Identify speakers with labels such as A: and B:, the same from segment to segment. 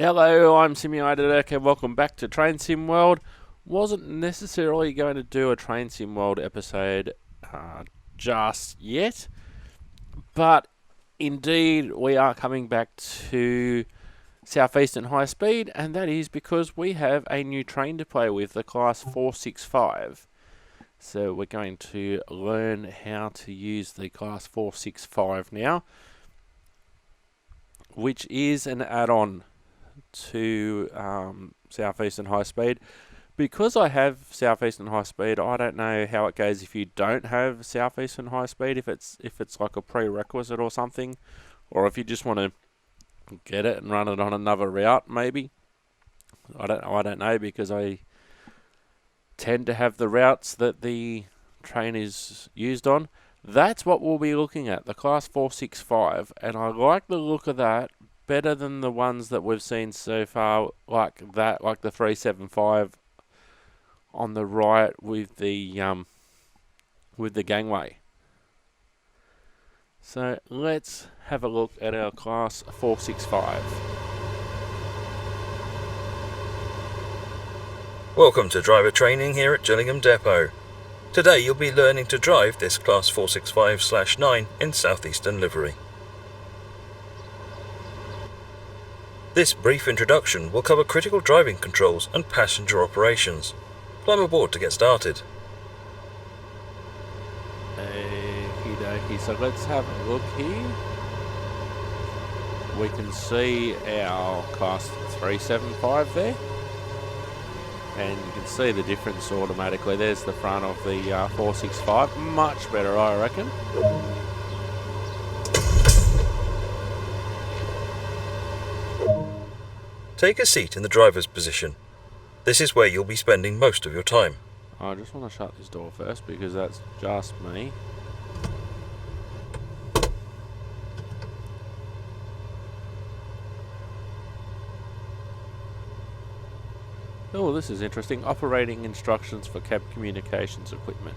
A: Hello, I'm Simulated Erk and welcome back to Train Sim World. Wasn't necessarily going to do a Train Sim World episode just yet, but indeed we are coming back to Southeastern Highspeed, and that is because we have a new train to play with, the Class 465. So we're going to learn how to use the Class 465 now, which is an add-on to Southeastern Highspeed. Because I have Southeastern Highspeed, I don't know how it goes if you don't have Southeastern Highspeed, if it's like a prerequisite or something, or if you just want to get it and run it on another route, maybe. I don't know, because I tend to have the routes that the train is used on. That's what we'll be looking at, the Class 465, and I like the look of that better than the ones that we've seen so far, like the 375 on the right with the gangway. So let's have a look at our Class 465.
B: Welcome to driver training here at Gillingham Depot. Today you'll be learning to drive this Class 465/9 in Southeastern livery. This brief introduction will cover critical driving controls and passenger operations. Climb aboard to get started.
A: Okie dokie, so let's have a look here. We can see our Class 375 there. And you can see the difference automatically. There's the front of the 465. Much better, I reckon.
B: Take a seat in the driver's position. This is where you'll be spending most of your time.
A: I just want to shut this door first because that's just me. Oh, this is interesting. Operating instructions for cab communications equipment.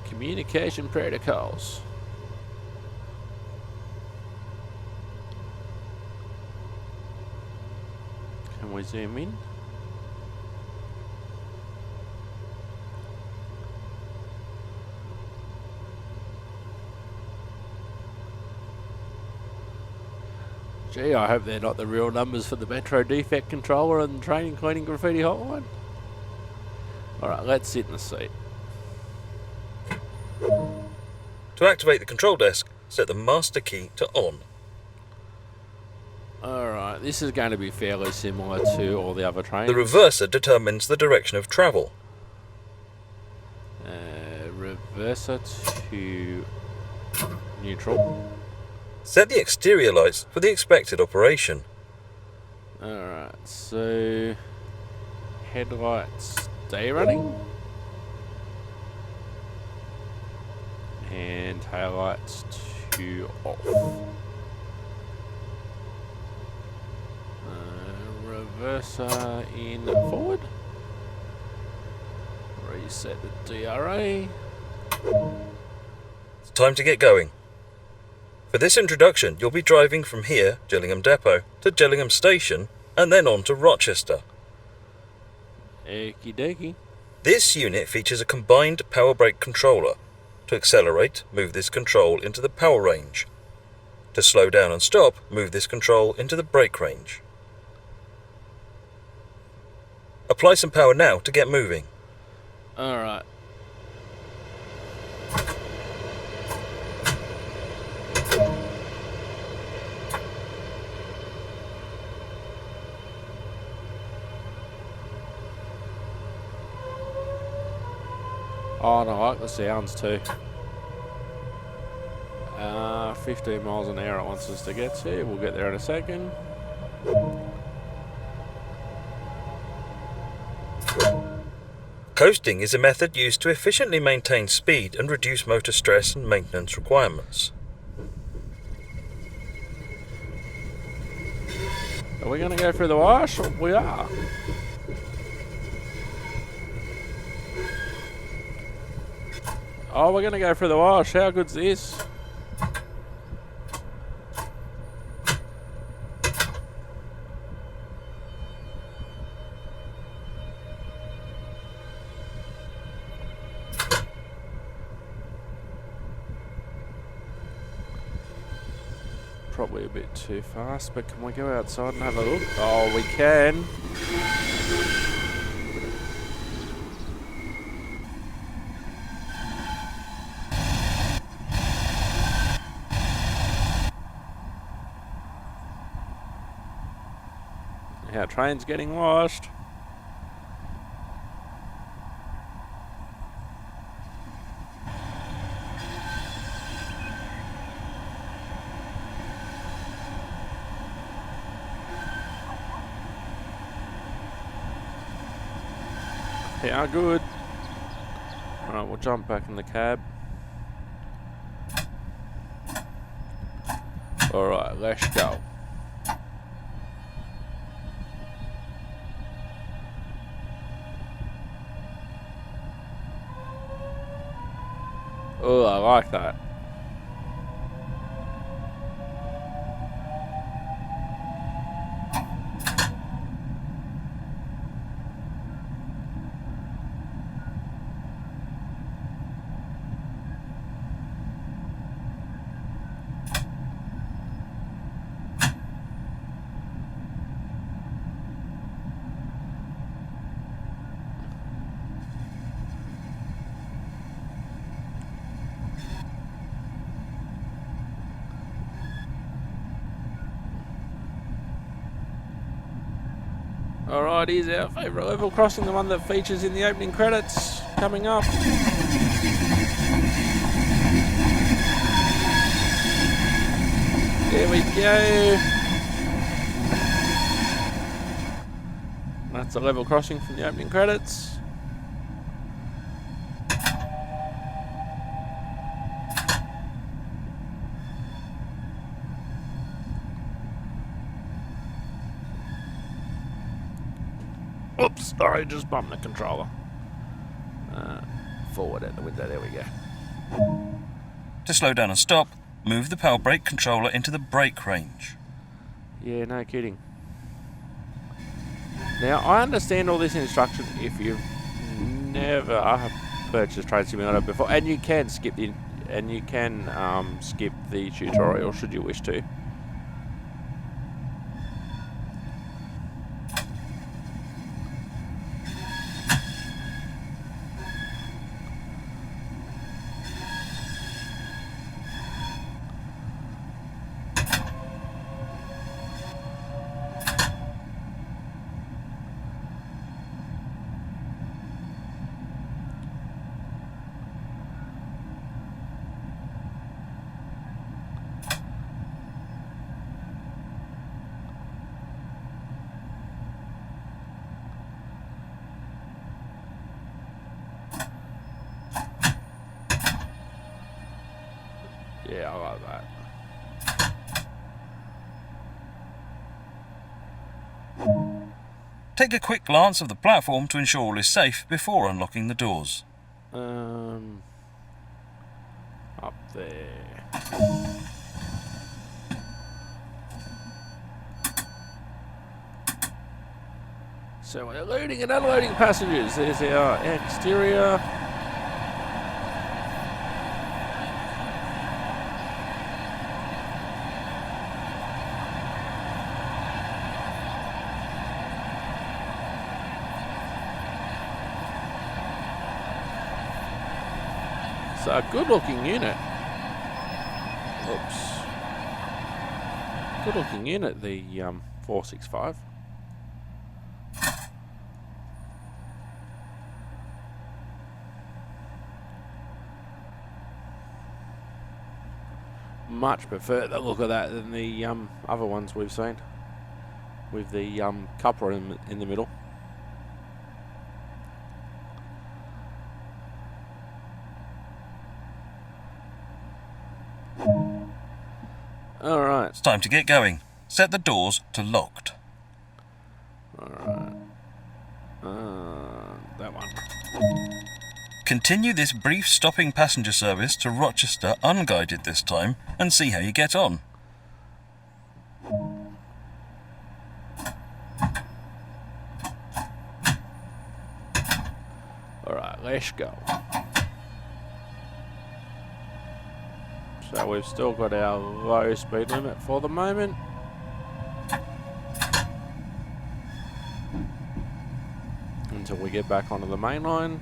A: Communication protocols. Can we zoom in? Gee, I hope they're not the real numbers for the Metro defect controller and training cleaning graffiti hotline. Alright, let's sit in the seat.
B: To activate the control desk, set the master key to on.
A: Alright, this is going to be fairly similar to all the other trains.
B: The reverser determines the direction of travel.
A: Reverser to neutral.
B: Set the exterior lights for the expected operation.
A: Alright, so headlights stay running. And taillights to off. Reverser in forward. Reset the DRA.
B: It's time to get going. For this introduction, you'll be driving from here, Gillingham Depot, to Gillingham Station, and then on to Rochester.
A: Okie dokie.
B: This unit features a combined power brake controller. To accelerate, move this control into the power range. To slow down and stop, move this control into the brake range. Apply some power now to get moving.
A: Alright. Oh, and I like the sounds too. 15 miles an hour it wants us to get to. We'll get there in a second.
B: Coasting is a method used to efficiently maintain speed and reduce motor stress and maintenance requirements.
A: Are we going to go through the wash? We are. Oh, we're going to go through the wash. How good's this? Probably a bit too fast, but can we go outside and have a look? Oh, we can. Our train's getting washed. Yeah, good. Alright, we'll jump back in the cab. Alright, let's go. Oh, I like that. Alright, here's our favourite level crossing, the one that features in the opening credits, coming up. There we go. That's a level crossing from the opening credits. Oops, sorry, just bumped the controller. Forward out the window, there we go.
B: To slow down and stop, move the power brake controller into the brake range.
A: Yeah, no kidding. Now, I understand all this instruction if you've never purchased Train Simulator before, and you can skip the skip the tutorial should you wish to. Yeah, I like that.
B: Take a quick glance of the platform to ensure all is safe before unlocking the doors.
A: Up there. So we're loading and unloading passengers. There's our exterior. It's a good looking unit. Oops. Good looking unit, the 465. Much prefer the look of that than the other ones we've seen. With the coupler in the middle. Alright.
B: It's time to get going. Set the doors to locked.
A: Alright. That one.
B: Continue this brief stopping passenger service to Rochester unguided this time and see how you get on.
A: Alright, let's go. So we've still got our low speed limit for the moment. Until we get back onto the main line.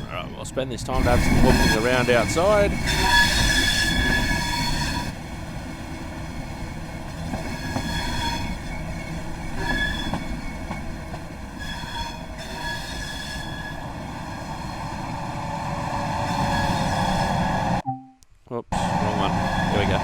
A: Alright, we'll spend this time to have some looking around outside. Oops, wrong one. Here we go.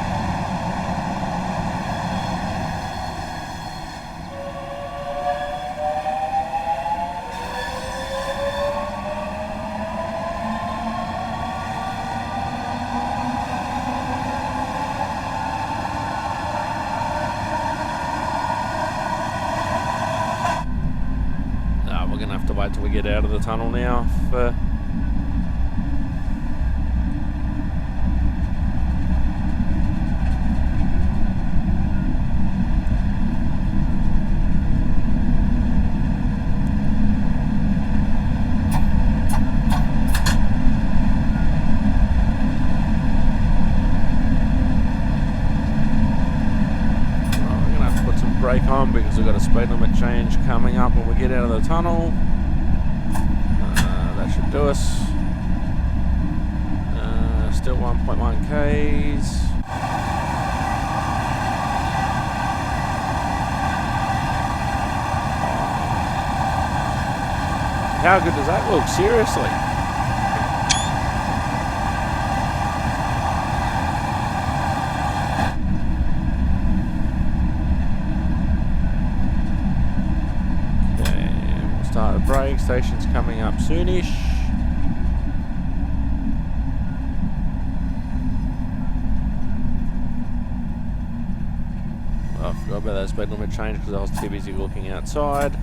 A: We're going to have to wait till we get out of the tunnel now for... brake on because we've got a speed limit change coming up when we get out of the tunnel. That should do us. Still 1.1 Ks. How good does that look? Seriously. Start the brake station's coming up soonish. I forgot about that speed limit change because I was too busy looking outside.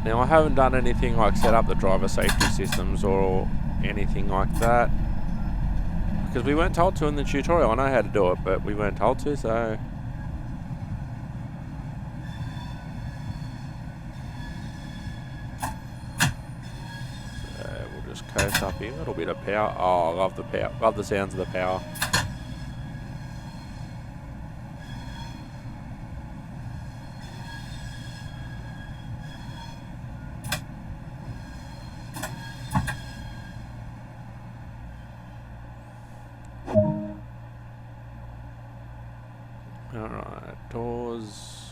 A: Now I haven't done anything like set up the driver safety systems or anything like that because we weren't told to in the tutorial. I know how to do it, but we weren't told to, so... we'll just coast up here. A little bit of power. Oh, I love the power. Love the sounds of the power. Alright, doors.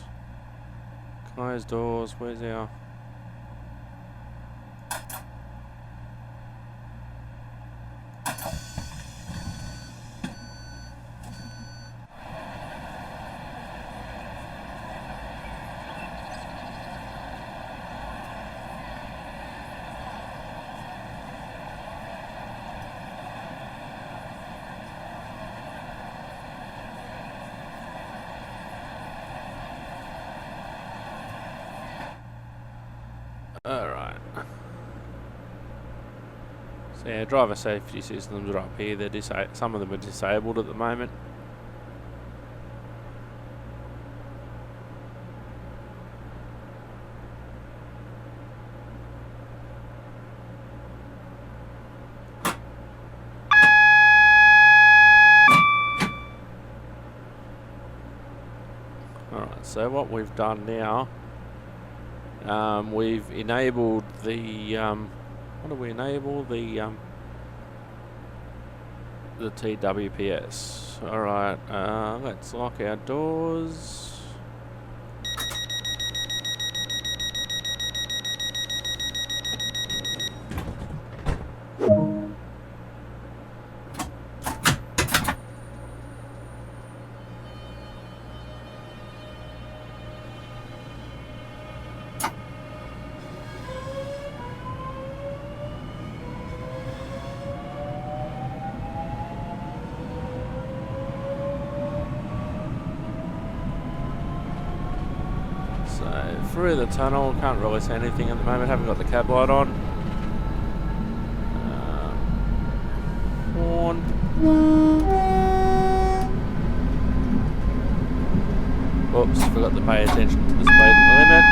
A: Close doors. Where's our... Alright. So yeah, driver safety systems are up here. They're some of them are disabled at the moment. Alright, so what we've done now, we've enabled the what do we enable? The TWPS. Alright, let's lock our doors. through the tunnel. Can't really see anything at the moment. Haven't got the cab light on. Horn. Oops, forgot to pay attention to the speed limit.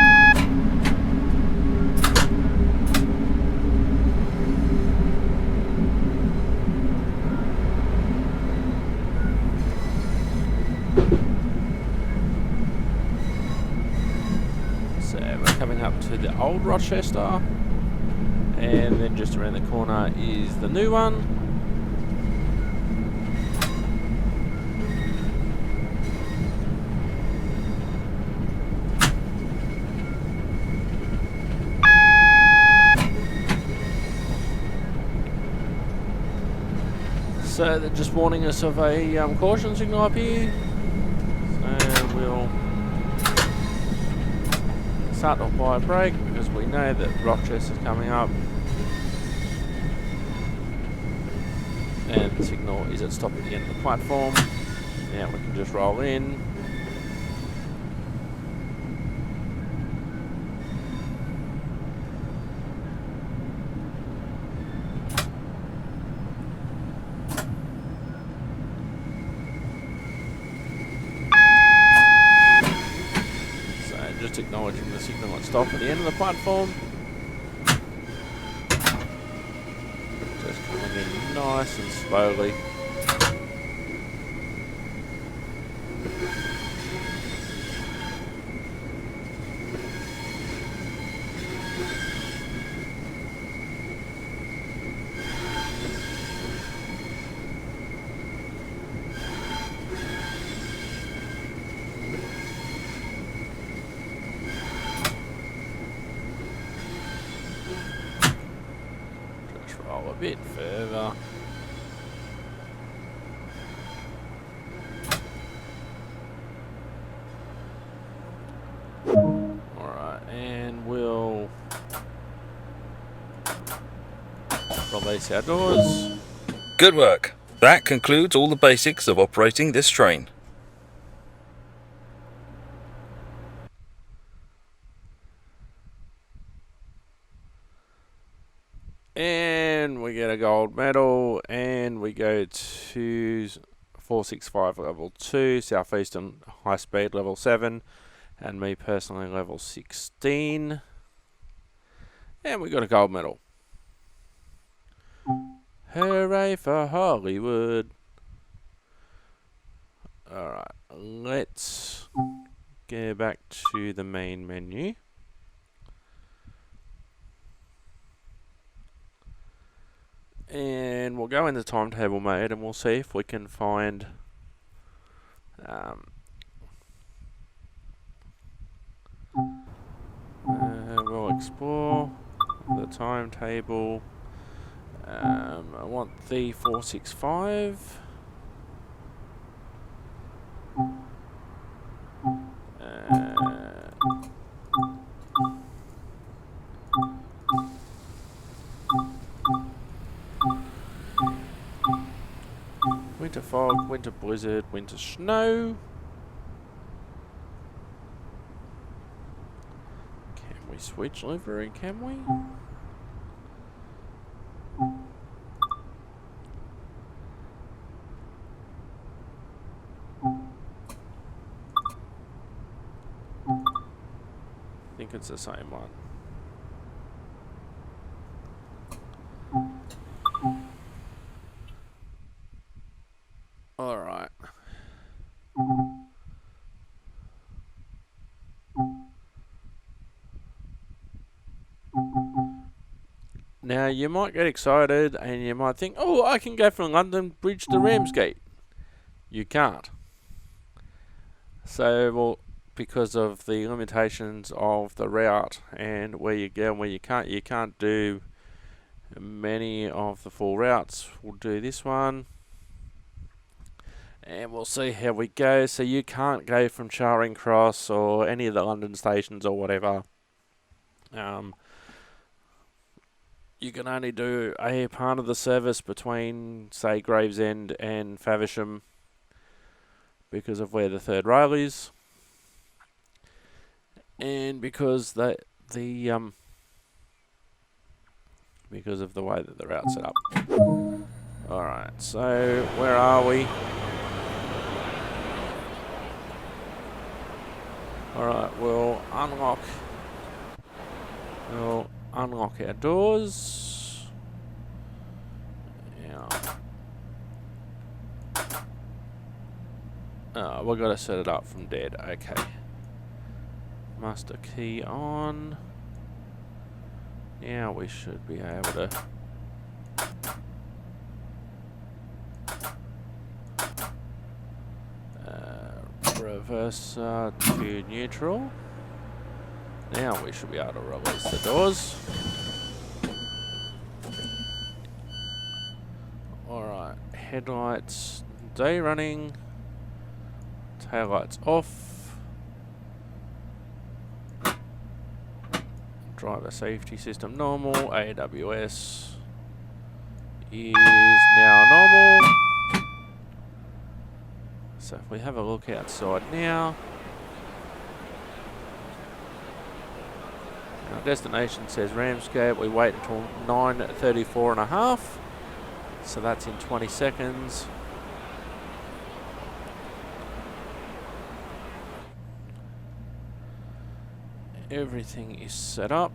A: So we're coming up to the old Rochester, and then just around the corner is the new one. So they're just warning us of a caution signal up here. So we'll start off by a brake because we know that Rochester's coming up. And the signal is at stop at the end of the platform. Now we can just roll in. Just acknowledging the signal at stop at the end of the platform. Just coming in nice and slowly. Roll a bit further. Alright, and we'll release our doors.
B: Good work. That concludes all the basics of operating this train.
A: And we get a gold medal, and we go to 465 level 2, Southeastern Highspeed level 7, and me personally level 16. And we got a gold medal. Hooray for Hollywood. Alright, let's go back to the main menu. And we'll go into timetable mode and we'll see if we can find we'll explore the timetable. I want the 465. Winter fog, winter blizzard, winter snow. Can we switch livery, can we? I think it's the same one. Alright. Now you might get excited and you might think, oh, I can go from London Bridge to Ramsgate. You can't. So, well, because of the limitations of the route and where you go and where you can't do many of the full routes. We'll do this one. And we'll see how we go. So you can't go from Charing Cross or any of the London stations or whatever. You can only do a part of the service between, say, Gravesend and Faversham because of where the third rail is. and because because of the way that the route's set up. Alright, so where are we? Alright, we'll unlock our doors. Yeah. Oh, we've got to set it up from dead. Okay. Master key on. Now we should be able to reverse to neutral. Now we should be able to release the doors. Alright, headlights day running, taillights off, driver safety system normal, AWS is now normal. So if we have a look outside now, our destination says Ramsgate. We wait until 9:34.5, so that's in 20 seconds. Everything is set up.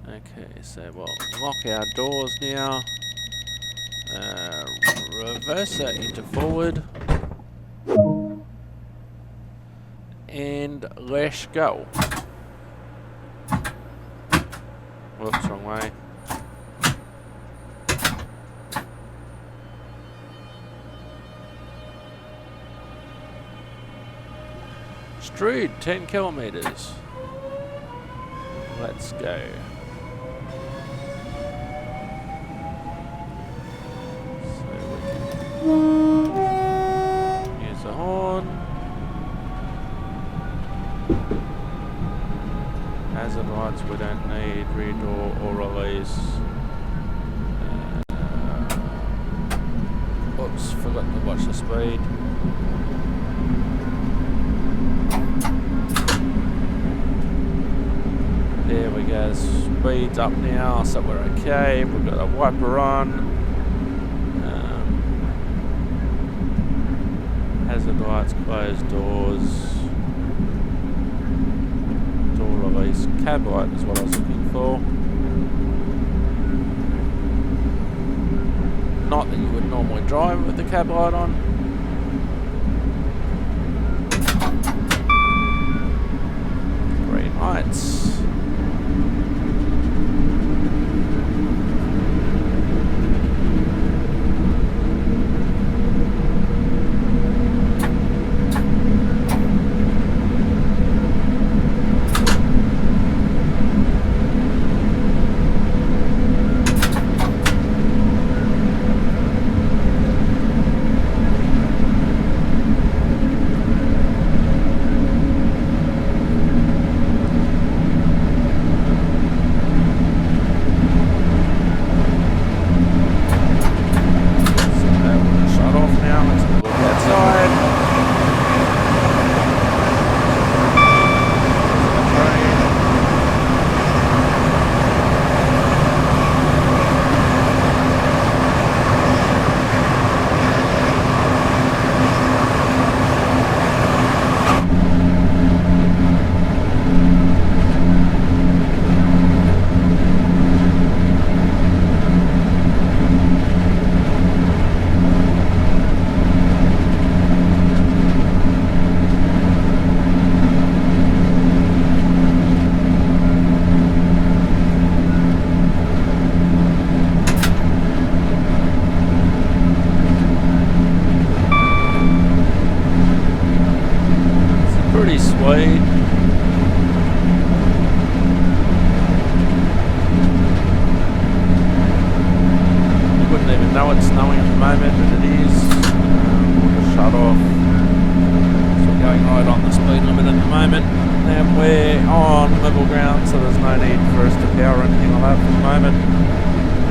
A: Okay, so we'll lock our doors now. Reverse that into forward. And let's go. Whoops, wrong way. Street, 10 kilometers. Let's go. Here's the horn. Hazard lights we don't need. Rear door or release. Oops, forgot to watch the speed. There we go, speed's up now, so we're okay. We've got a wiper on. Hazard lights, closed doors, door release, cab light is what I was looking for. Not that you would normally drive with the cab light on. Green lights.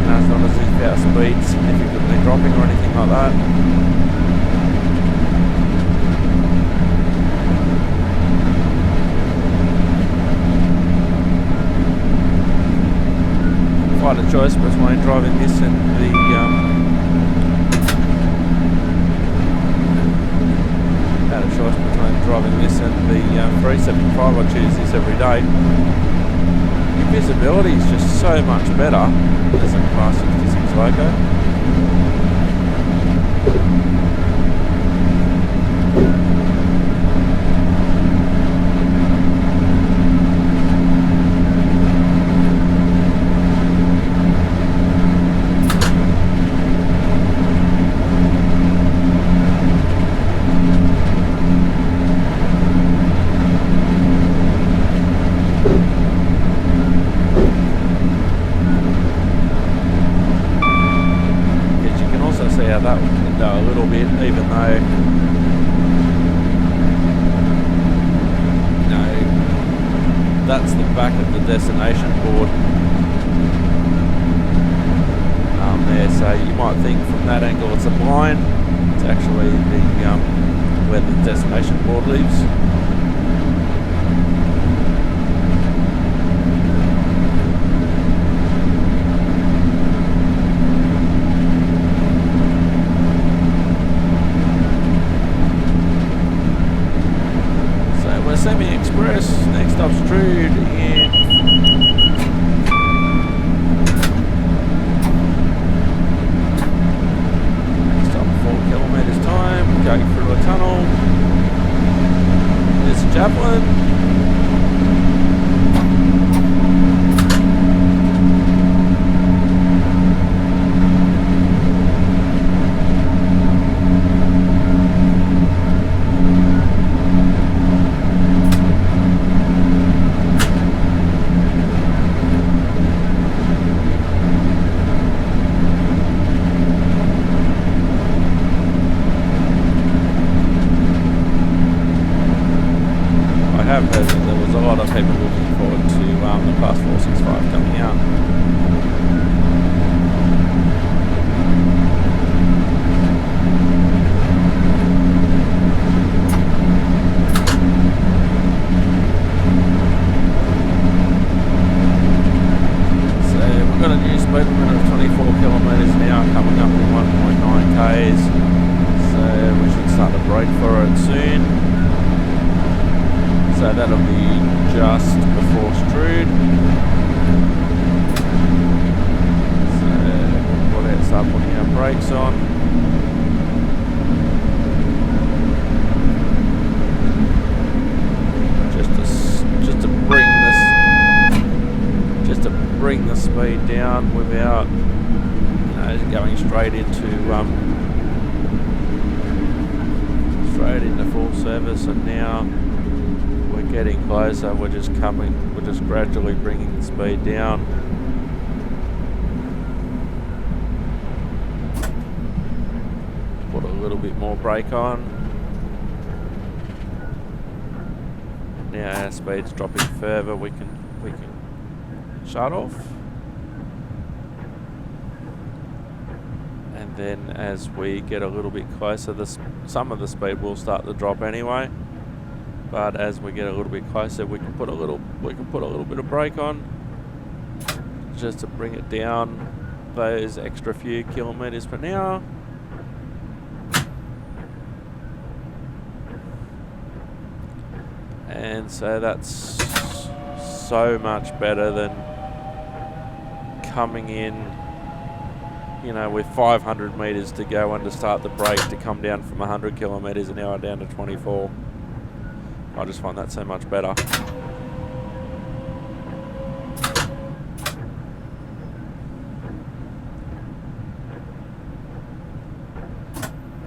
A: It's not as if our speed's significantly dropping or anything like that. If I had a choice between driving this and the driving this and the 375, I choose this every day. Your visibility is just so much better as a Class 66 loco. That window a little bit, even though that's the back of the destination board there. So you might think from that angle it's a blind. It's actually the where the destination board lives. Semi-express, next stop Strood in next stop 4 kilometres time, going through a tunnel. There's Javelin. I've heard that there was a lot of people looking forward to the Class 465 coming out. So we've got a new speed limit of 24 kilometres an hour coming up in 1.9 k's. So we should start to brake for it soon. So that'll be just before Strood. So we'll start putting our brakes on. Just to bring the speed down without going straight into full service. And now we're getting closer, we're just gradually bringing the speed down. Put a little bit more brake on. Now our speed's dropping further, we can shut off. And then as we get a little bit closer, some of the speed will start to drop anyway. But as we get a little bit closer, we can put a little bit of brake on, just to bring it down those extra few kilometres per hour. And so that's so much better than coming in, with 500 metres to go and to start the brake to come down from 100 kilometres an hour down to 24. I just find that so much better.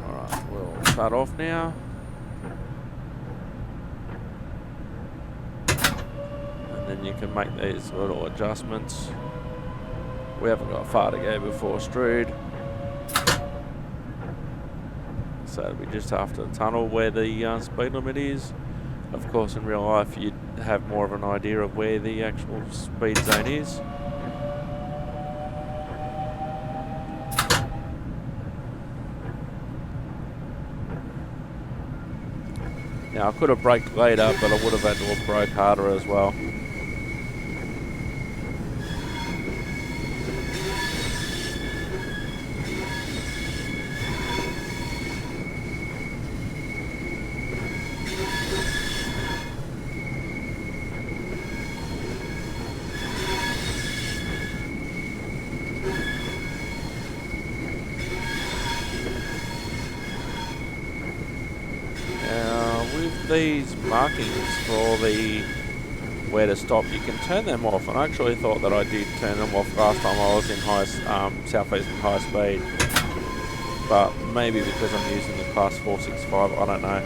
A: Alright, we'll start off now. And then you can make these little adjustments. We haven't got far to go before Strood. So it'll be just after the tunnel where the speed limit is. Of course, in real life, you'd have more of an idea of where the actual speed zone is. Now I could have braked later, but I would have had to have brake harder as well. These markings for the where to stop, you can turn them off, and I actually thought that I did turn them off last time I was in Southeastern Highspeed, but maybe because I'm using the class 465, I don't know.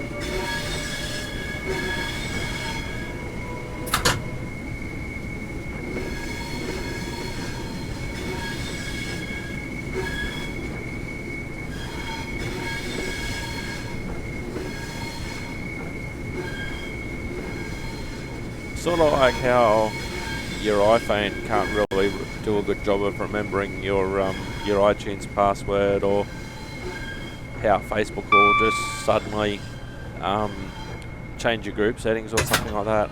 A: Sort of like how your iPhone can't really do a good job of remembering your iTunes password, or how Facebook will just suddenly change your group settings or something like that.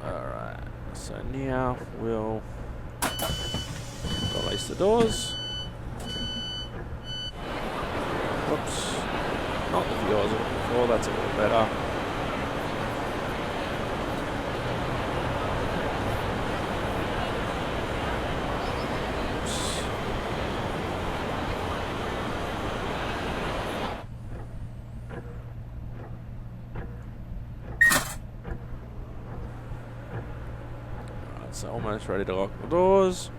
A: Alright, so now we'll release the doors. Whoops. Not the view I was looking for, that's a little better. Oops. Alright, so almost ready to lock the doors.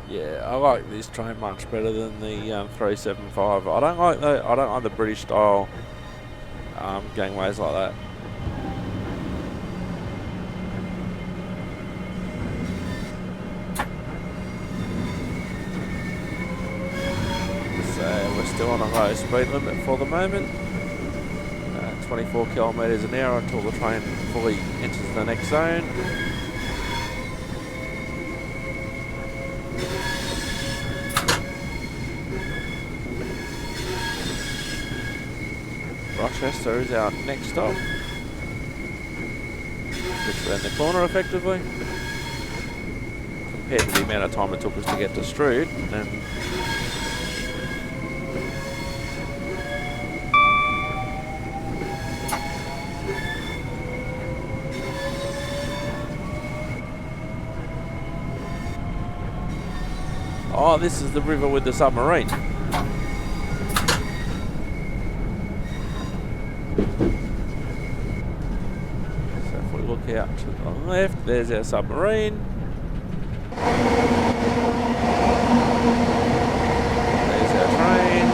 A: Yeah, I like this train much better than the 375. I don't like the British style gangways like that. So we're still on a low speed limit for the moment. 24 kilometres an hour until the train fully enters the next zone. Rochester is our next stop. Just around the corner effectively. Compared to the amount of time it took us to get to Strood. And oh, this is the river with the submarine. So if we look out to the left, there's our submarine. There's our train.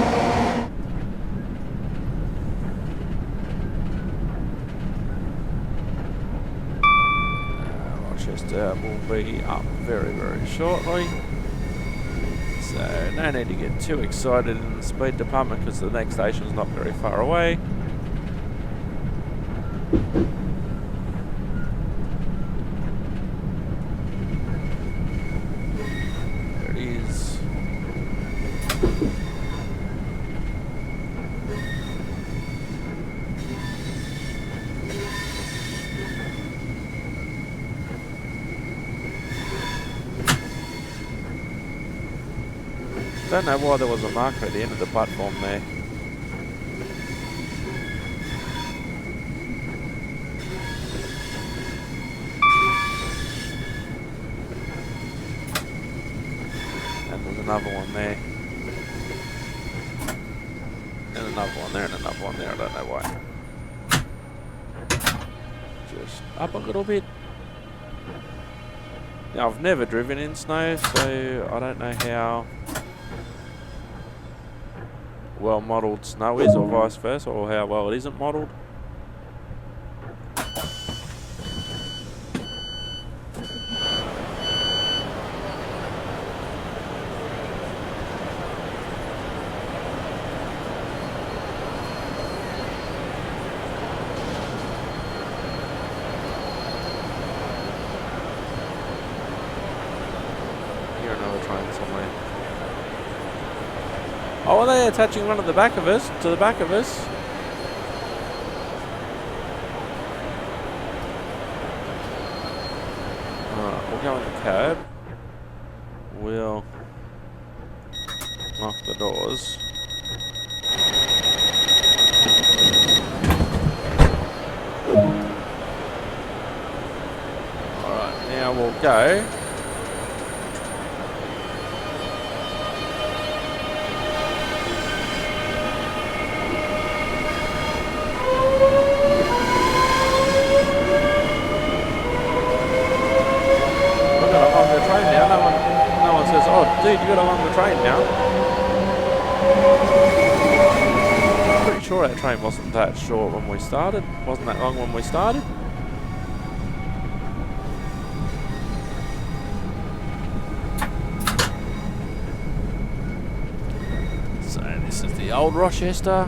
A: Rochester will be up very, very shortly. So no need to get too excited in the speed department because the next station is not very far away. There it is. Don't know why there was a marker at the end of the platform there. And there's another one there. And another one there and another one there, I don't know why. Just up a little bit. Now I've never driven in snow, so I don't know how well modelled snow is, or vice versa, or how well it isn't modelled. another train somewhere. Oh, are they attaching one at the back of us? To the back of us? Alright, we'll go in the cab. We'll lock the doors. Alright, now we'll go. Dude, you got along the train now. Pretty sure that train wasn't that short when we started. Wasn't that long when we started. So this is the old Rochester.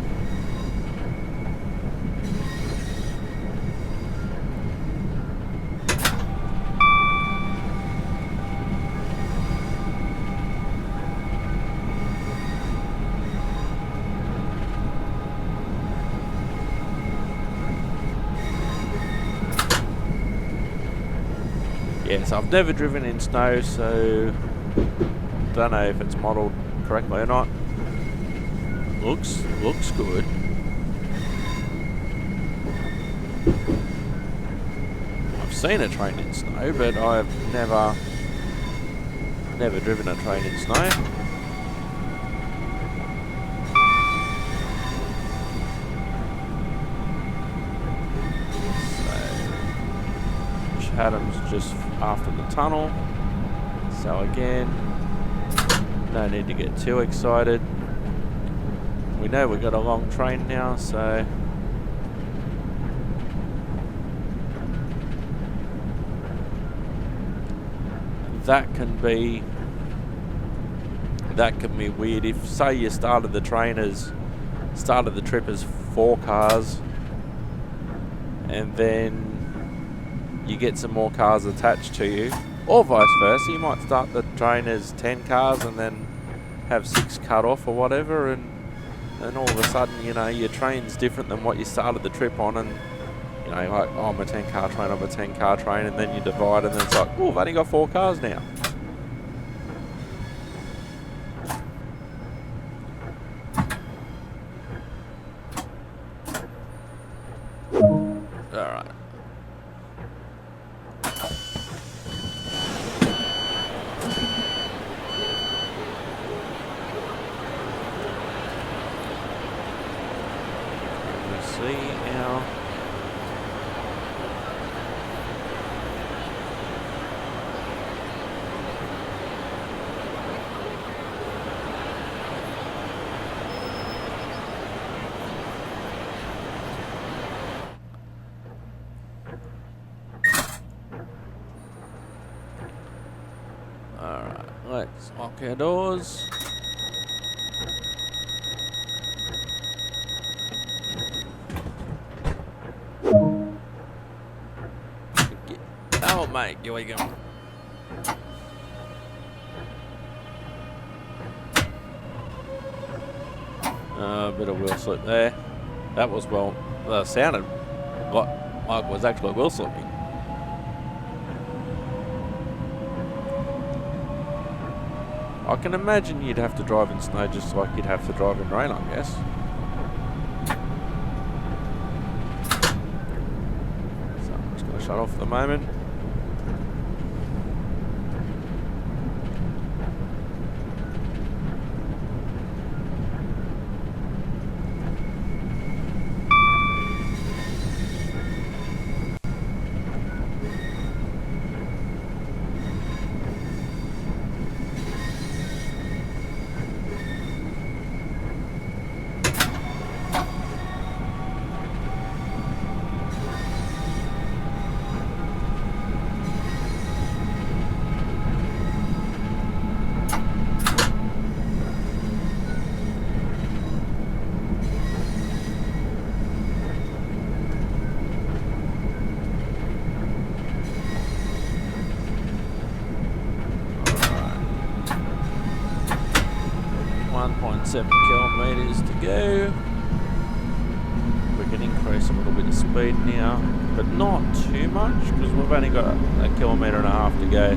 A: Yes, I've never driven in snow, so don't know if it's modelled correctly or not. Looks good. I've seen a train in snow, but I've never driven a train in snow. Adam's just after the tunnel, so again, no need to get too excited. We know we've got a long train now, so that can be weird. If say you started the trip as 4 cars, and then you get some more cars attached to you, or vice versa. You might start the train as 10 cars and then have 6 cut off or whatever, and all of a sudden, you know, your train's different than what you started the trip on, and you know, like, oh, I'm a 10 car train, I'm a 10 car train, and then you divide, and then it's like, oh, I've only got 4 cars now. Alright. Alright, let's lock our doors. Oh mate, here we go. A bit of wheel slip there. That was sounded like it was actually wheel slipping. I can imagine you'd have to drive in snow just like you'd have to drive in rain, I guess. So I'm just going to shut off for the moment. 4.7 kilometres to go. We can increase a little bit of speed now, but not too much because we've only got a kilometre and a half to go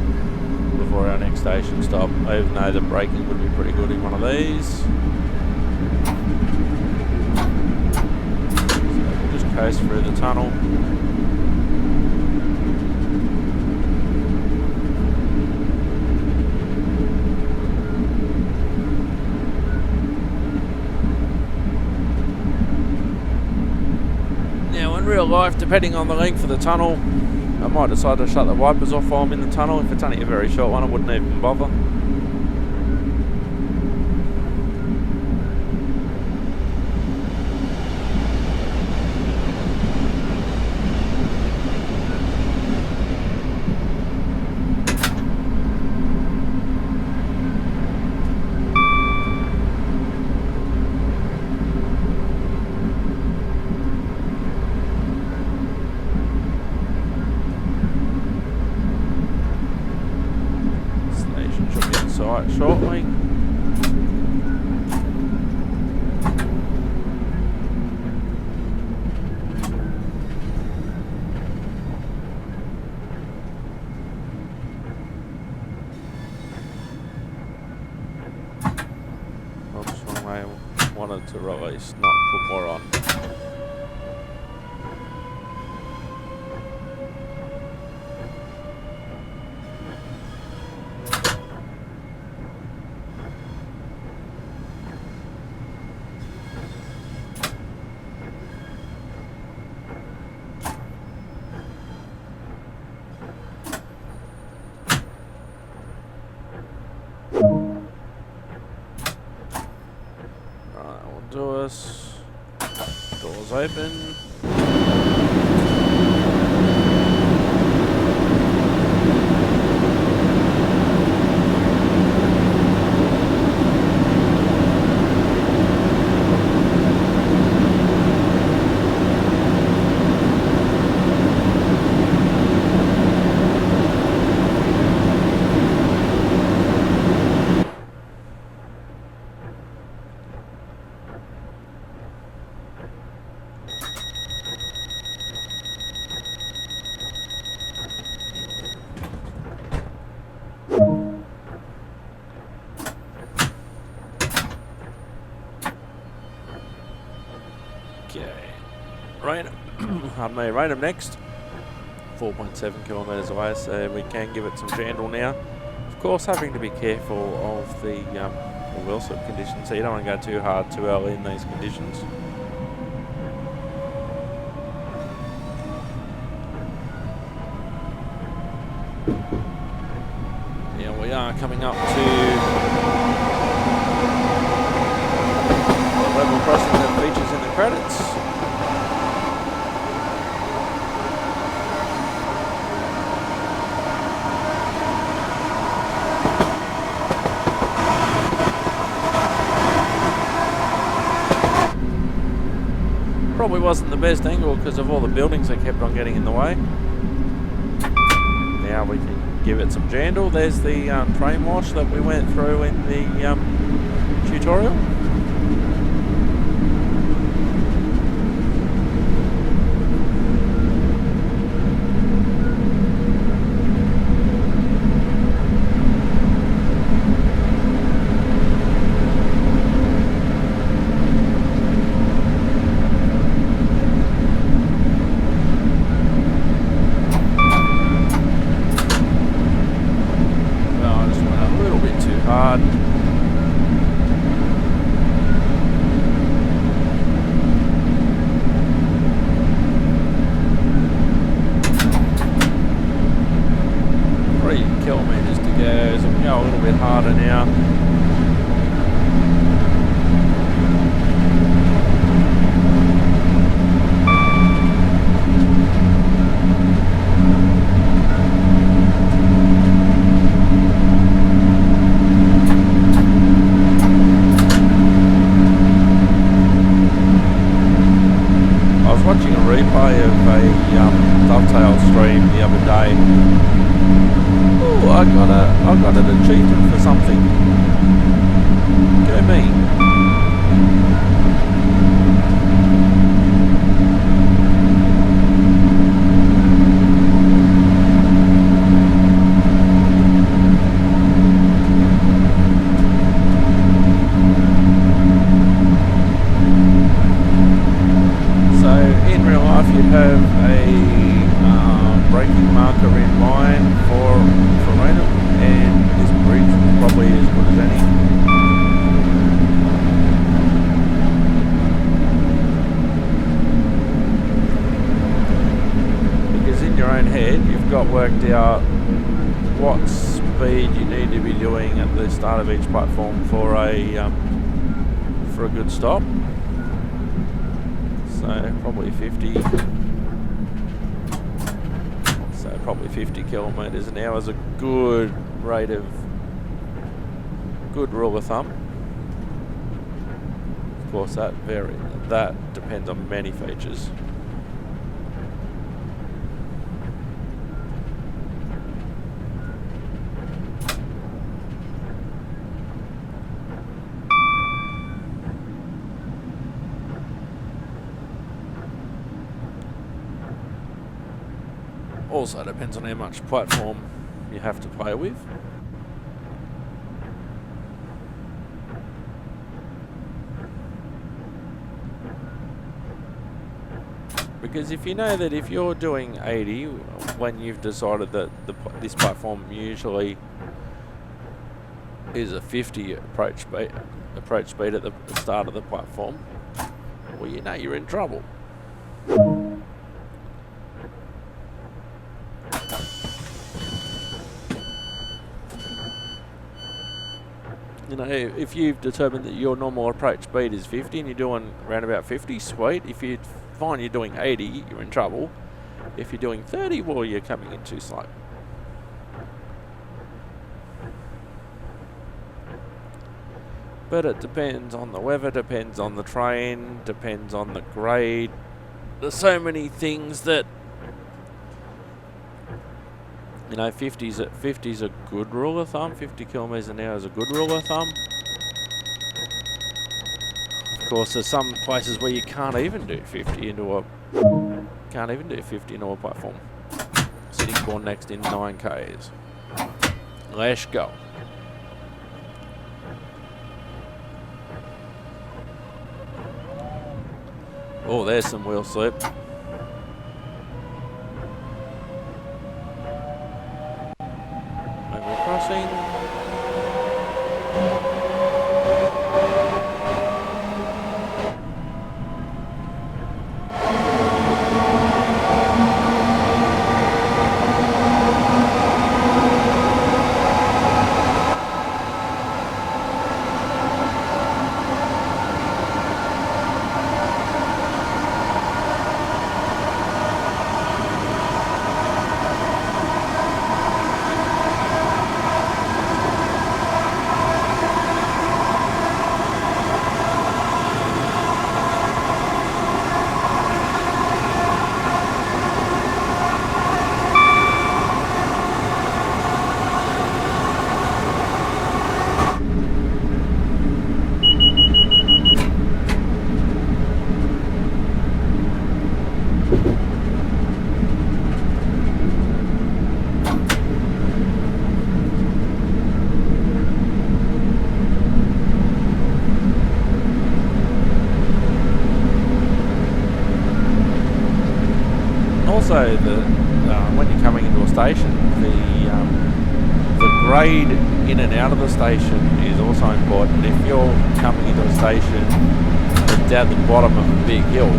A: before our next station stop, even though the braking would be pretty good in one of these. So we'll just coast through the tunnel. Now in real life, depending on the length of the tunnel, I might decide to shut the wipers off while I'm in the tunnel. If it's only a very short one, I wouldn't even bother. Shortly. Oops, wrong way. I wanted to release, not put more on. Doors open. Raynham next, 4.7 kilometres away, so we can give it some jandle now. Of course, having to be careful of the wheel slip conditions, so you don't want to go too hard too early in these conditions. Yeah, we are coming up to the level crossing that features in the credits. Probably wasn't the best angle because of all the buildings that kept on getting in the way. Now we can give it some jandle. There's the train wash that we went through in the tutorial. I got an achievement for something. Go me. parking marker in mind for random, and this bridge is probably as good as any. Because in your own head, you've got worked out what speed you need to be doing at the start of each platform for a good stop. So probably 50. So probably 50 kilometres an hour is a good rate of, good rule of thumb. Of course, that depends on many features. Also depends on how much platform you have to play with. Because if you know that if you're doing 80 when you've decided that this platform usually is a 50 approach speed at the start of the platform, well, you know you're in trouble. You know, if you've determined that your normal approach speed is 50 and you're doing around about 50, sweet. If you find you're doing 80, you're in trouble. If you're doing 30, well, you're coming in too slow. But it depends on the weather, depends on the train, depends on the grade. There's so many things that, you know, 50's a good rule of thumb. 50 kilometres an hour is a good rule of thumb. Of course, there's some places where you can't even do 50 into a platform. Sitting corn next in 9Ks. Let's go. Oh, there's some wheel slip. Over crossing. Also, when you're coming into a station, the grade in and out of the station is also important. If you're coming into a station that's at the bottom of a big hill,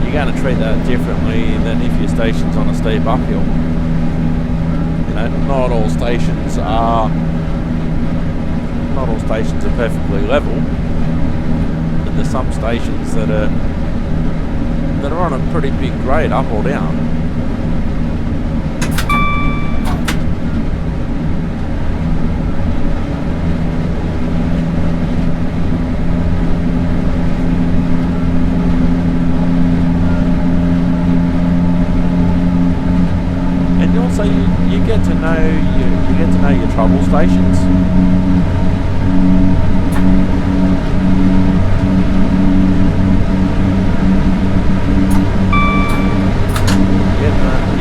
A: you're going to treat that differently than if your station's on a steep uphill. You know, not all stations are perfectly level, but there's some stations that are on a pretty big grade, up or down. And also you get to know your trouble stations.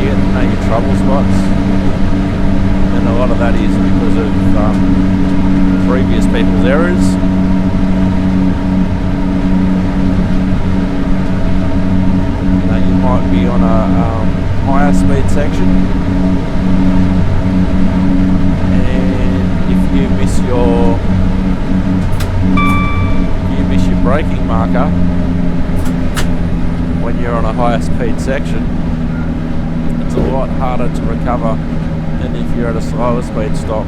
A: You get to know your trouble spots, and a lot of that is because of previous people's errors. You be on a higher speed section, and if you miss your braking marker when you're on a higher speed section, it's a lot harder to recover than if you're at a slower speed stop.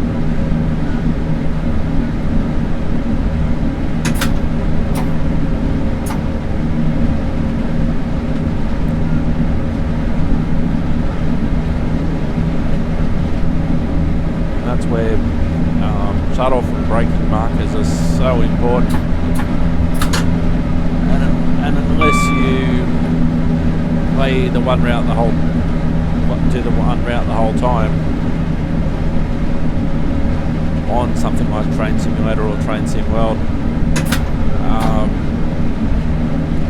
A: That's where shut-off and braking markers are so important. And unless you play the one route the whole time on something like Train Simulator or Train Sim World,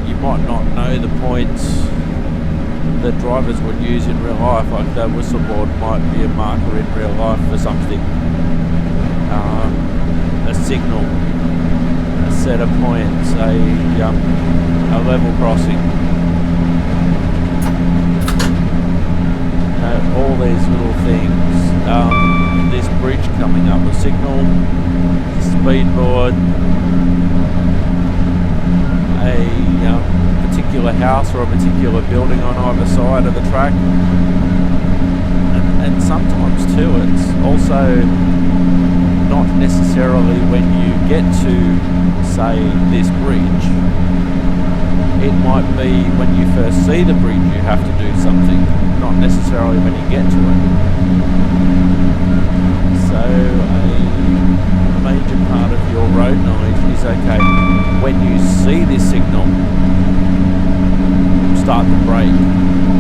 A: you might not know the points that drivers would use in real life. Like the whistle board might be a marker in real life for something, a signal, a set of points, a level crossing. All these little things. This bridge coming up, a signal, speed board, a particular house or a particular building on either side of the track. And sometimes too, it's also not necessarily when you get to, say, this bridge. It might be when you first see the bridge you have to do something, not necessarily when you get to it. So a major part of your road knowledge is, okay, when you see this signal, start the brake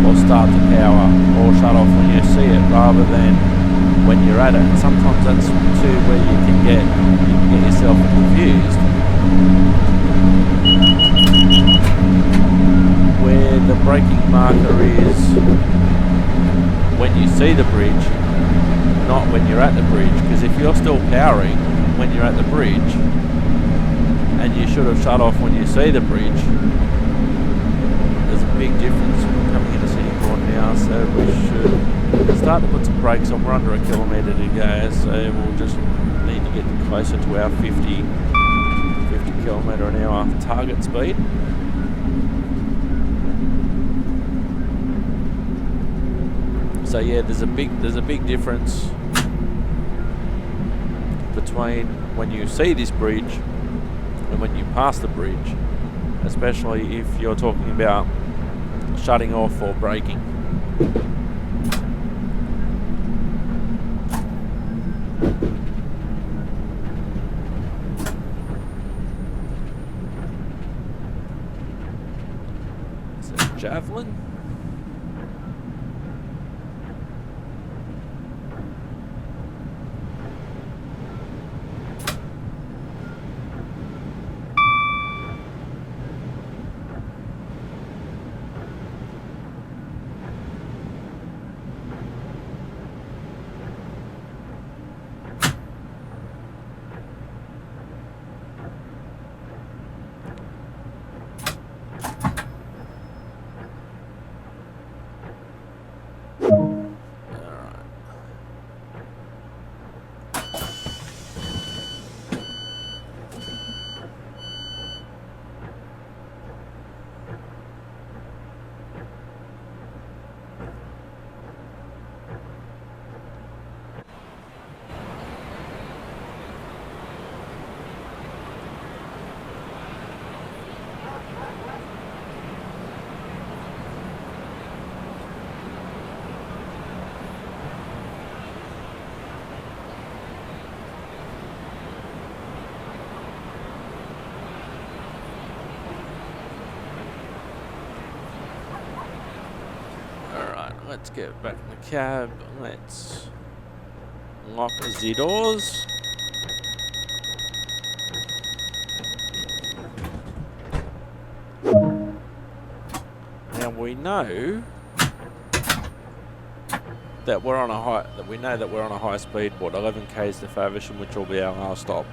A: or start the power or shut off when you see it, rather than when you're at it. And sometimes that's too where you can get yourself confused. Where the braking marker is when you see the bridge, not when you're at the bridge. Because if you're still powering when you're at the bridge, and you should have shut off when you see the bridge, there's a big difference. We're coming into City Court now, so we should start to put some brakes on. We're under a kilometre to go, so we'll just need to get closer to our 50 km/h target speed. So yeah, there's a big difference between when you see this bridge and when you pass the bridge, especially if you're talking about shutting off or braking. Is it a javelin? Let's get back in the cab. Let's lock the doors. Now we know that we're on a high speed board, 11 k's to Faversham, which will be our last stop.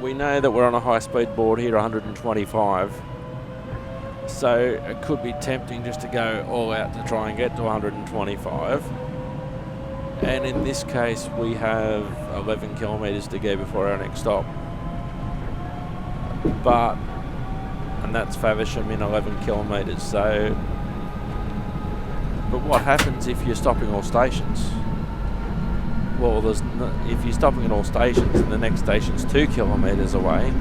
A: We know that we're on a high speed board here, 125. So it could be tempting just to go all out to try and get to 125. And in this case, we have 11 kilometres to go before our next stop. And that's Faversham in 11 kilometres. So, but what happens if you're stopping all stations? Well, if you're stopping at all stations and the next station's 2 kilometres away,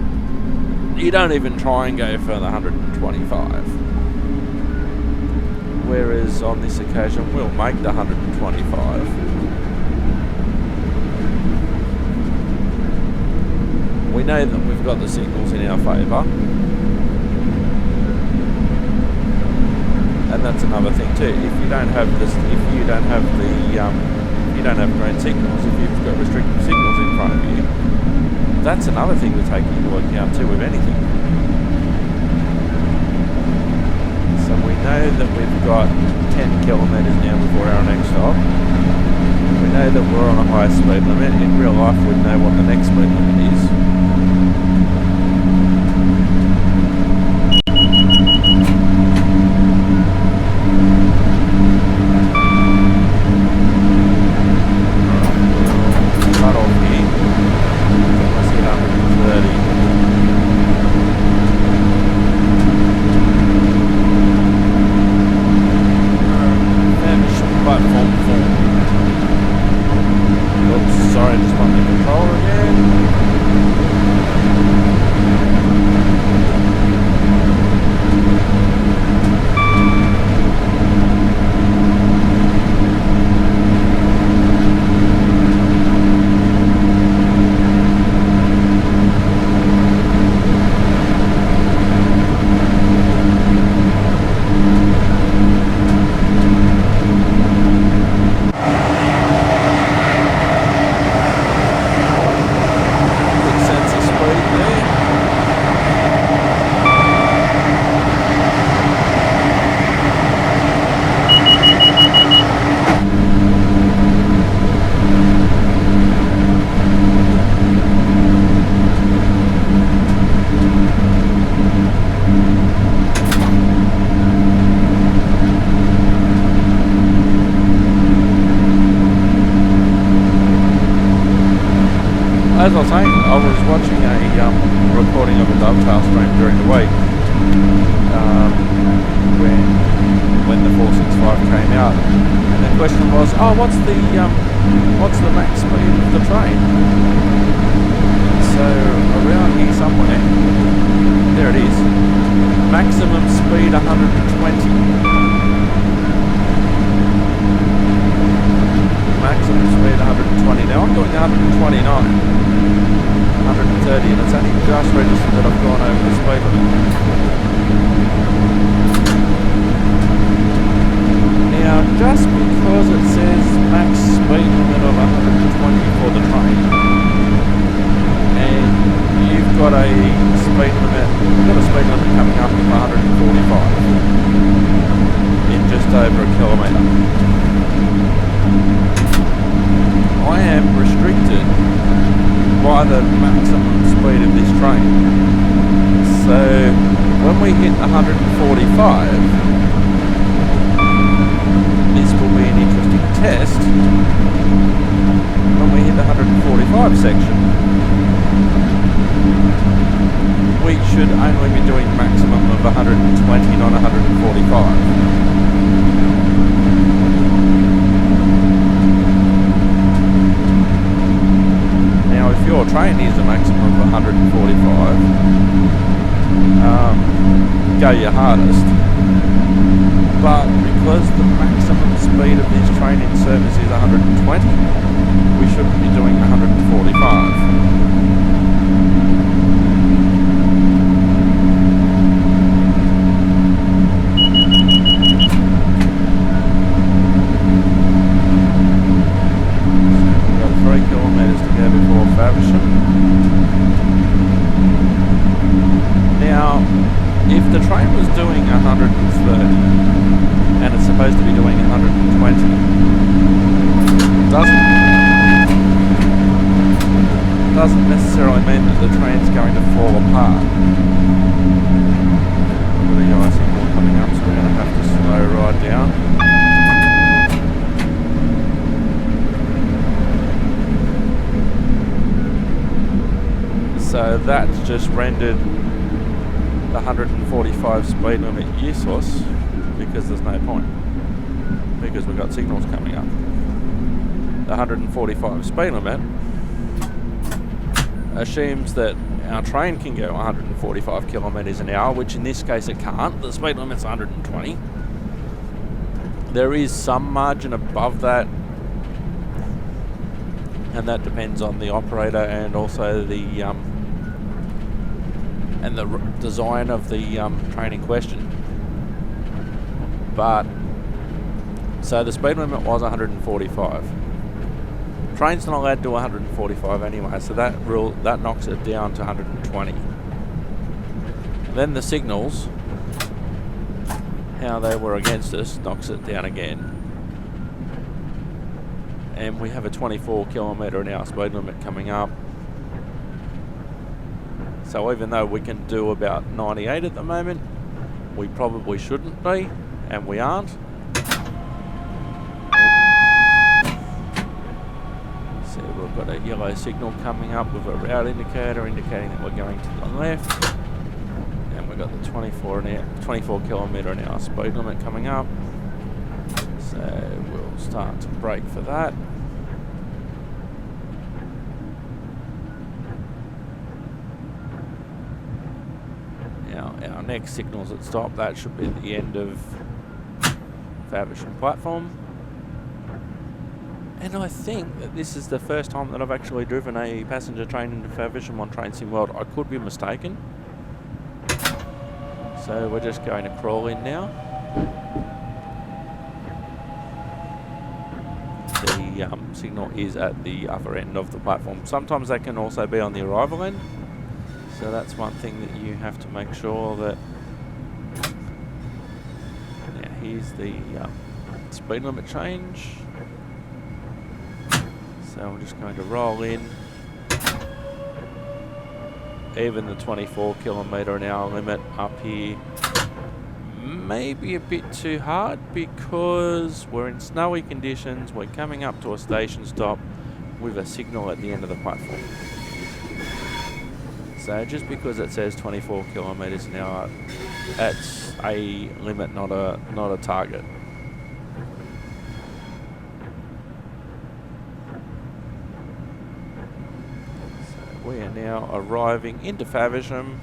A: you don't even try and go further 125. Whereas on this occasion, we'll make the 125. We know that we've got the signals in our favour. And that's another thing too. If you don't have green signals, if you've got restrictive signals in front of you, that's another thing to take into account too with anything. So we know that we've got 10 kilometres now before our next stop. We know that we're on a high speed limit. In real life, we'd know what the next speed limit is. As I was saying, I was watching a recording of a dovetail stream during the week when the 465 came out, and the question was, what's the max speed of the train? So around here somewhere, there it is, maximum speed 120. Maximum speed 120. Now I'm doing 129, 130, and it's only just registered that I've gone over the speed limit. Now, just because it says max speed limit of 120 for the train, and you've got a speed limit coming up of 145 in just over a kilometre. I am restricted by the maximum speed of this train. So when we hit 145, this will be an interesting test. When we hit the 145 section, we should only be doing maximum of 120, not 145. If your train is a maximum of 145, go your hardest. But because the maximum speed of this train in service is 120, we shouldn't be doing 145. Now, if the train was doing 130 and it's supposed to be doing 120, doesn't necessarily mean that the train's going to fall apart. Look at the icing. down. So that's just rendered the 145 speed limit useless because there's no point, because we've got signals coming up. The 145 speed limit assumes that our train can go 145 kilometres an hour, which in this case it can't. The speed limit's 120. There is some margin above that, and that depends on the operator and also the design of the train in question. But so the speed limit was 145. Train's not allowed to do 145 anyway, so that knocks it down to 120. Then the signals, how they were against us, knocks it down again. And we have a 24 kilometre an hour speed limit coming up. So even though we can do about 98 at the moment, we probably shouldn't be, and we aren't. So we've got a yellow signal coming up with a route indicator indicating that we're going to the left. And we've got the 24 kilometre an hour speed limit coming up. So we'll start to brake for that. Now our next signals at stop, that should be at the end of Faversham platform. And I think that this is the first time that I've actually driven a passenger train into Faversham on Train Sim World. I could be mistaken. So we're just going to crawl in now. The signal is at the upper end of the platform. Sometimes that can also be on the arrival end. So that's one thing that you have to make sure that... Now here's the speed limit change. So I'm just going to roll in. Even the 24 kilometre an hour limit up here may be a bit too hard because we're in snowy conditions. We're coming up to a station stop with a signal at the end of the platform. So just because it says 24 kilometres an hour, that's a limit, not a target. So we are now arriving into Faversham.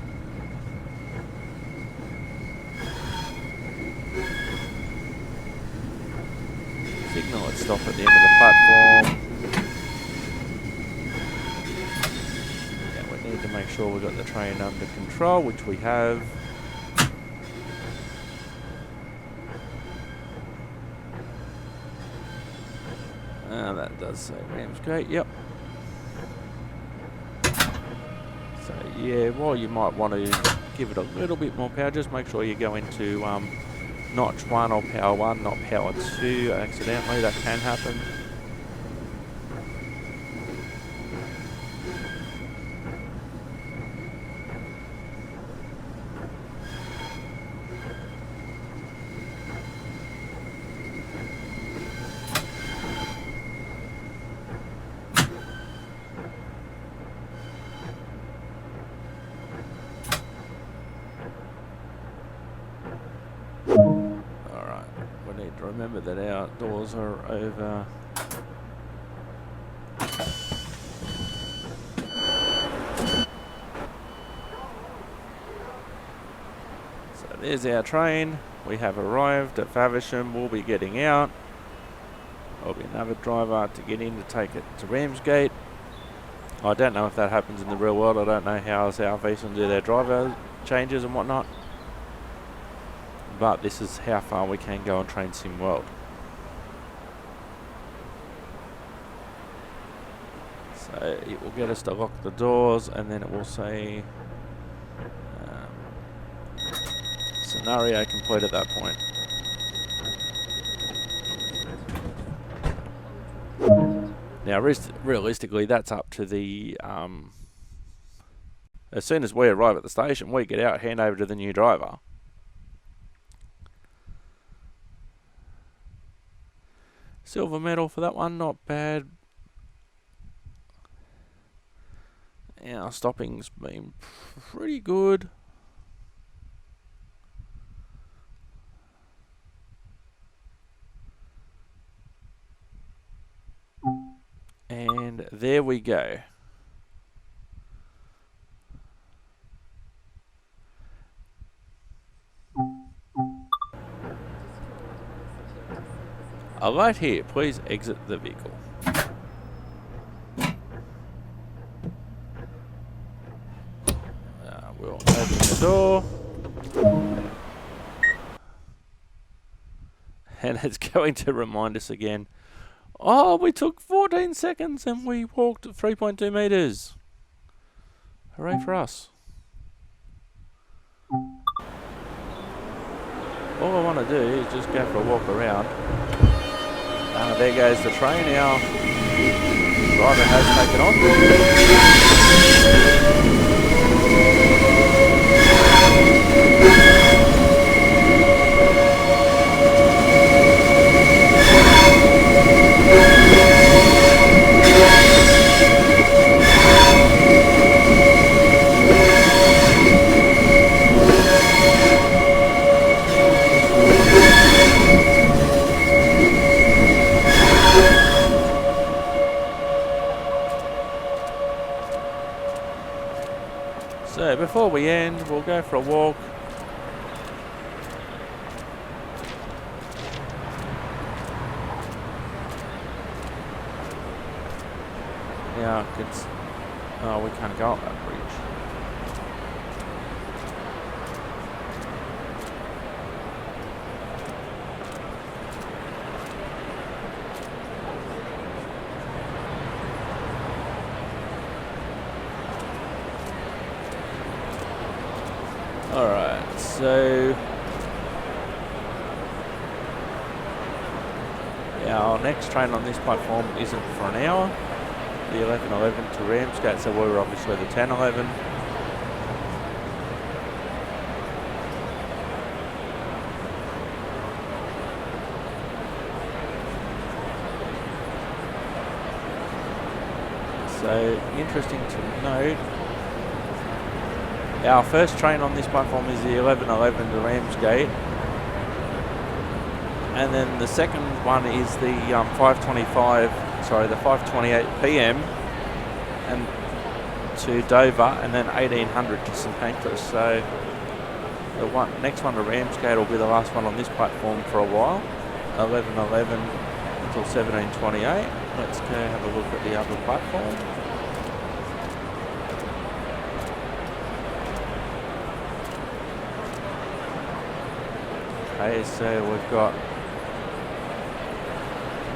A: Signal at stop at the end of the platform. Yeah, we need to make sure we've got the train under control, which we have. That does say Ramsgate, yep. So yeah, well, you might want to give it a little bit more power. Just make sure you go into notch 1 or power 1, not power 2 accidentally. That can happen. Remember that our doors are over. So there's our train. We have arrived at Faversham. We'll be getting out. There'll be another driver to get in to take it to Ramsgate. I don't know if that happens in the real world. I don't know how Southeastern do their driver changes and whatnot. But this is how far we can go on Train Sim World. So it will get us to lock the doors, and then it will say scenario complete at that point. Now realistically, that's up to the as soon as we arrive at the station, we get out, hand over to the new driver. Silver medal for that one, not bad. Yeah, our stopping's been pretty good. And there we go. A light here, please exit the vehicle. We'll open the door. And it's going to remind us again. Oh, we took 14 seconds and we walked 3.2 meters. Hooray for us. All I want to do is just go for a walk around. There goes the train. Our driver has taken off. So before we end, we'll go for a walk. Yeah, we can't go up that bridge. Alright, so our next train on this platform isn't for an hour. The 11:11 to Ramsgate, so we're obviously the 10:11. So interesting to note, our first train on this platform is the 11:11 to Ramsgate, and then the second one is the 5:28 p.m. and to Dover, and then 1800 to St Pancras. So the next one to Ramsgate will be the last one on this platform for a while. 11:11 until 17:28. Let's go have a look at the other platform. Okay, so we've got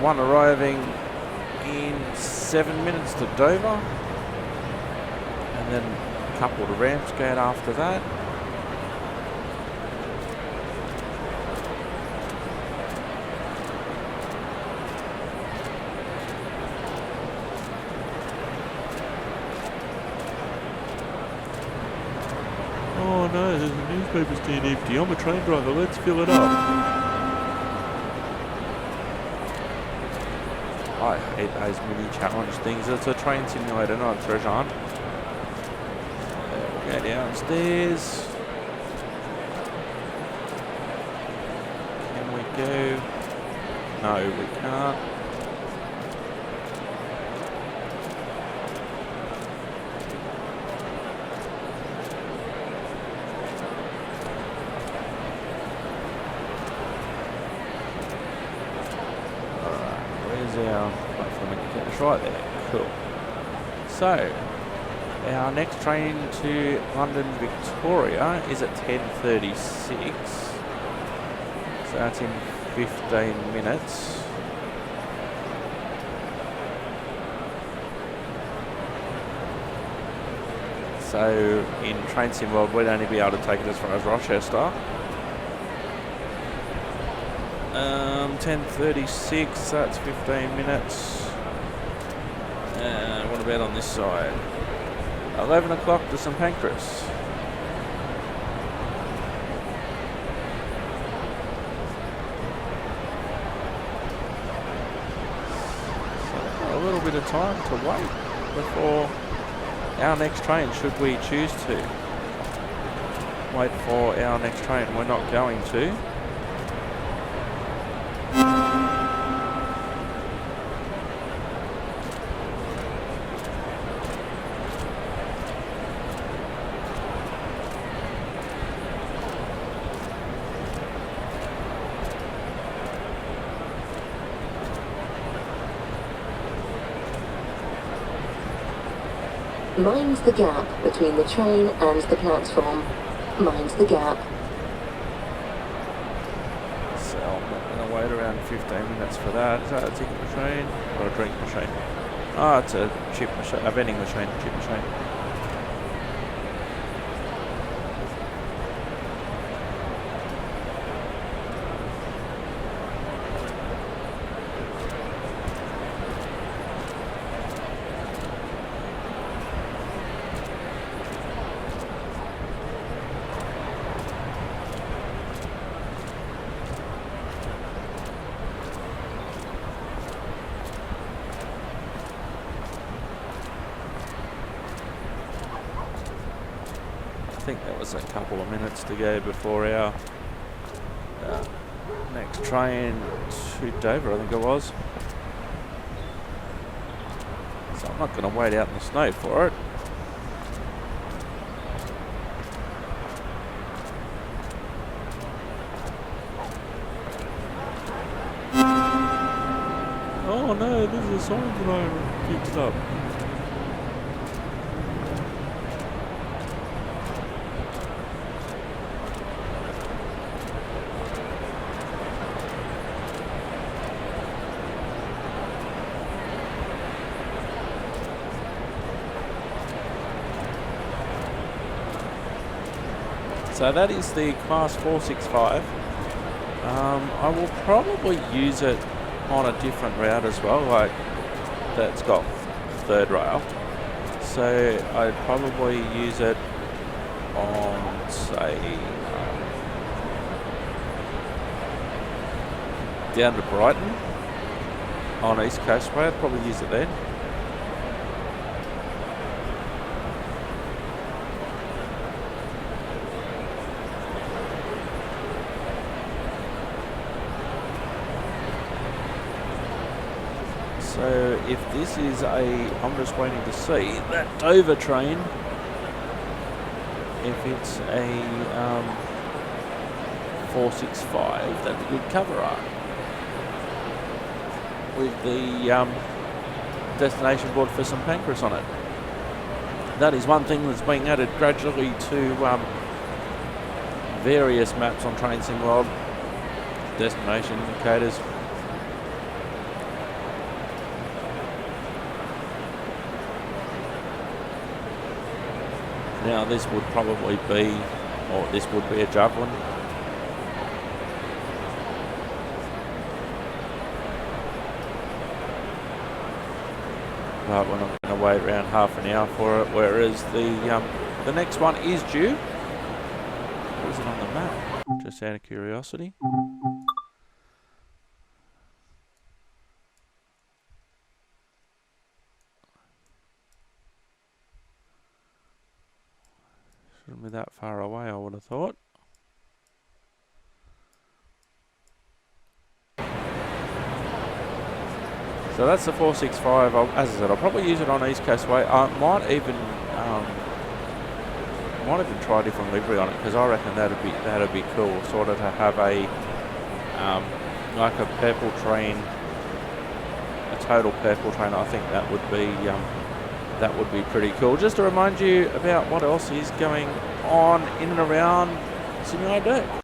A: one arriving in 7 minutes to Dover, and then a couple to Ramsgate after that. Oh no, there's a newspaper stand empty. I'm a train driver, let's fill it up. I hate those mini challenge things. It's a train simulator, not a treasure hunt. We'll go downstairs. Can we go? No, we can't. Our platform indicator's right there. Cool. So our next train to London Victoria is at 10:36. So that's in 15 minutes. So in Train Sim World, we'd only be able to take it as far as Rochester. 10:36, that's 15 minutes. And what about on this side? 11 o'clock to St Pancras. little bit of time to wait before our next train, should we choose to wait for our next train. We're not going to.
C: Mind the gap between the train and the platform. Mind the gap.
A: So I'm not going to wait around 15 minutes for that. Is that a ticket machine or a drink machine? Oh, it's a chip machine, a vending machine, chip machine. I think there was a couple of minutes to go before our next train to Dover, I think it was. So I'm not going to wait out in the snow for it. Oh no, this is a sign that I picked up. So that is the Class 465. I will probably use it on a different route as well, like that's got third rail. So I'd probably use it on, say, down to Brighton on East Coast Way. I'd probably use it then. So if this is I'm just waiting to see that Dover train, if it's a 465, that's a good cover art with the destination board for St Pancras on it. That is one thing that's being added gradually to various maps on Train Sim World, destination indicators. Now this would probably be, or this would be a Javelin. But we're not going to wait around half an hour for it, whereas the next one is due. What is it on the map? Just out of curiosity. Shouldn't be that far away, I would have thought. So that's the 465. As I said, I'll probably use it on East Coast Way. I might even try a different livery on it, because I reckon that'd be cool, sort of to have a like a purple train, a total purple train. I think that would be pretty cool. Just to remind you about what else is going on in and around Simulated Erk.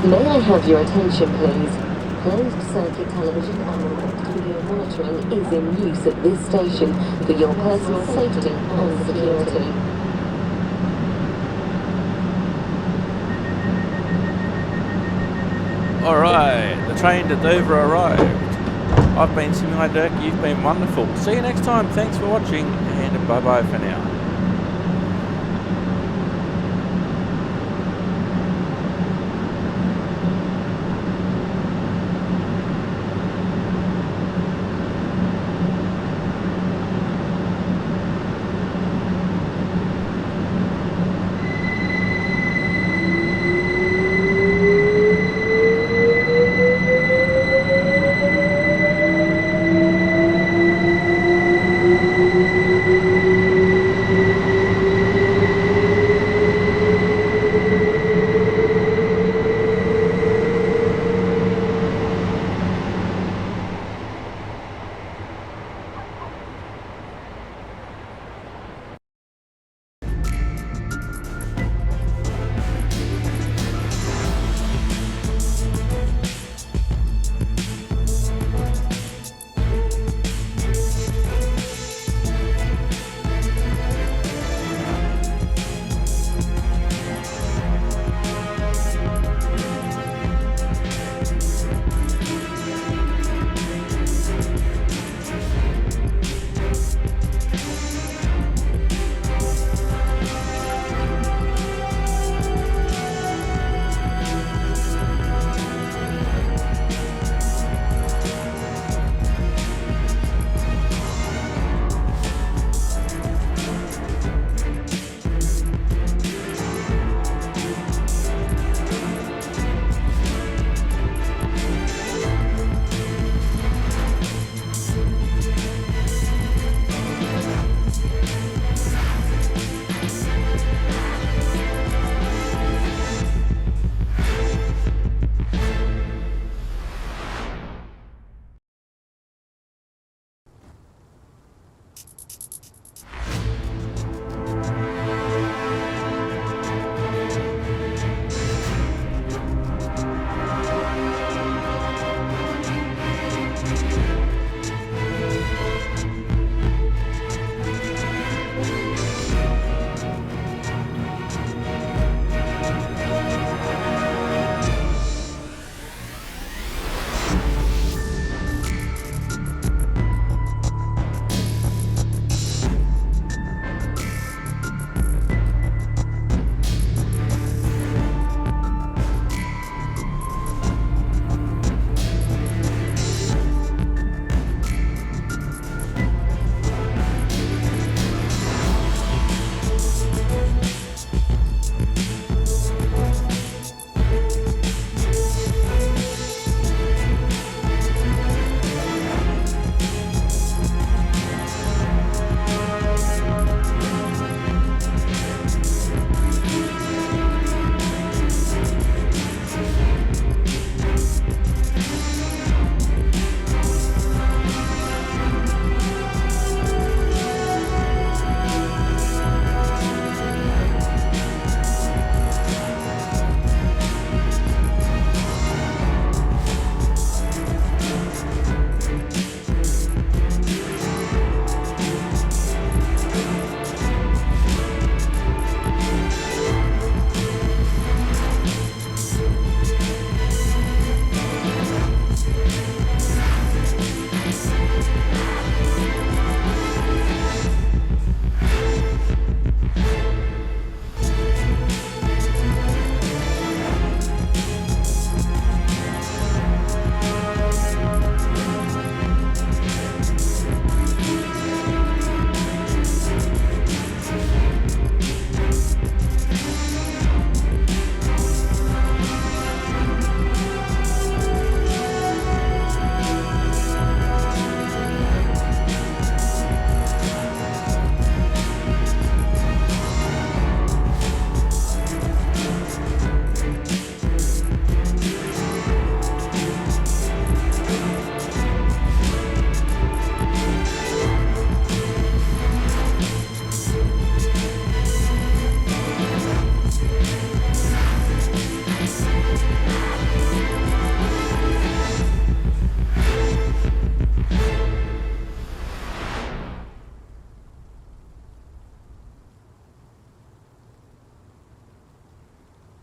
C: May I have your attention, please? Closed circuit television and remote video monitoring is in use at this station for your personal safety and security.
A: Alright, the train to Dover arrived. I've been Simulated Erk, you've been wonderful. See you next time, thanks for watching, and bye bye for now.